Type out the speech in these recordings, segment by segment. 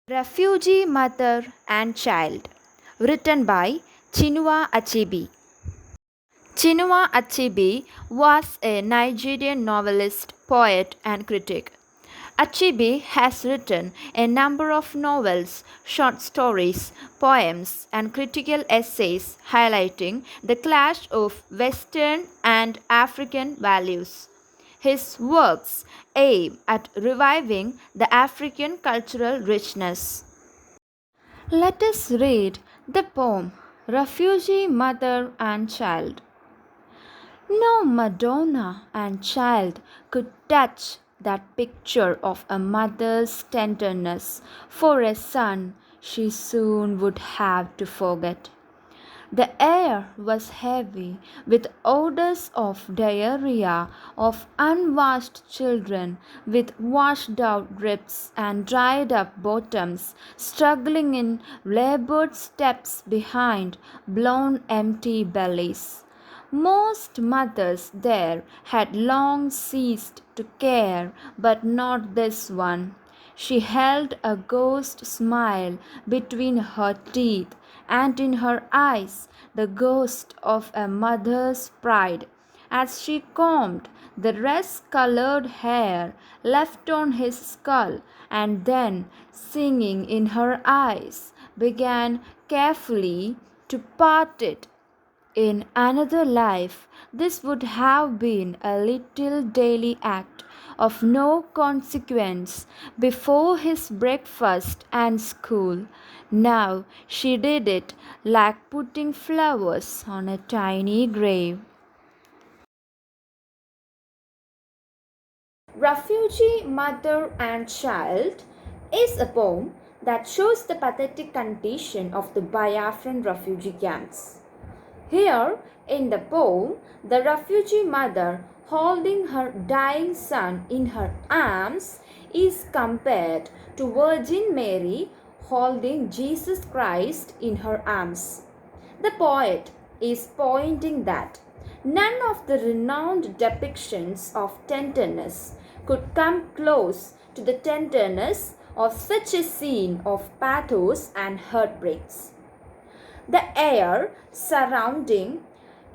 Refugee Mother and Child, written by Chinua Achebe. Chinua Achebe was a Nigerian novelist, poet, and critic. Achebe has written a number of novels, short stories, poems, and critical essays highlighting the clash of Western and African values. His works aim at reviving the African cultural richness. Let us read the poem Refugee Mother and Child. No Madonna and child could touch that picture of a mother's tenderness for a son she soon would have to forget. The air was heavy with odors of diarrhea, of unwashed children with washed out ribs and dried up bottoms, struggling in labored steps behind blown empty bellies. Most mothers there had long ceased to care, but not this one. She held a ghost smile between her teeth, and in her eyes the ghost of a mother's pride, as she combed the rust colored hair left on his skull, and then, singing in her eyes, began carefully to part it. In another life, this would have been a little daily act of no consequence before his breakfast and school. Now she did it like putting flowers on a tiny grave. Refugee Mother and Child is a poem that shows the pathetic condition of the Biafran refugee camps. Here in the poem, the refugee mother holding her dying son in her arms is compared to Virgin Mary holding Jesus Christ in her arms. The poet is pointing that none of the renowned depictions of tenderness could come close to the tenderness of such a scene of pathos and heartbreaks. The air surrounding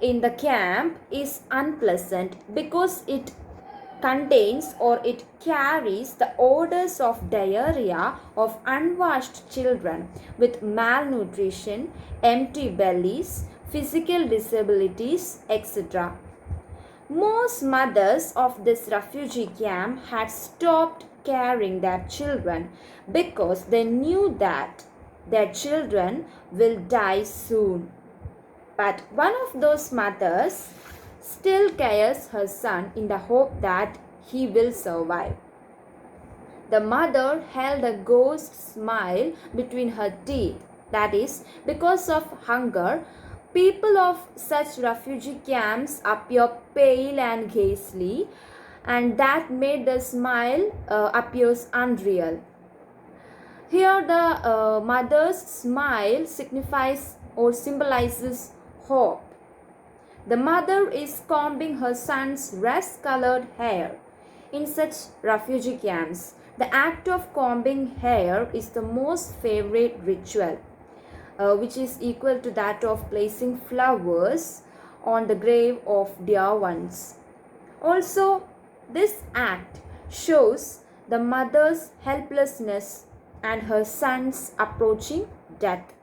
in the camp is unpleasant because it contains or it carries the odors of diarrhea of unwashed children with malnutrition, empty bellies, physical disabilities, etc. Most mothers of this refugee camp had stopped carrying their children because they knew that their children will die soon. But one of those mothers still cares her son in the hope that he will survive. The mother held a ghost smile between her teeth. That is, because of hunger, people of such refugee camps appear pale and ghastly, and that made the smile appears unreal. Here, the mother's smile signifies or symbolizes hope. The mother is combing her son's rust colored hair. In such refugee camps, the act of combing hair is the most favorite ritual, which is equal to that of placing flowers on the grave of dear ones. Also, this act shows the mother's helplessness and her son's approaching death.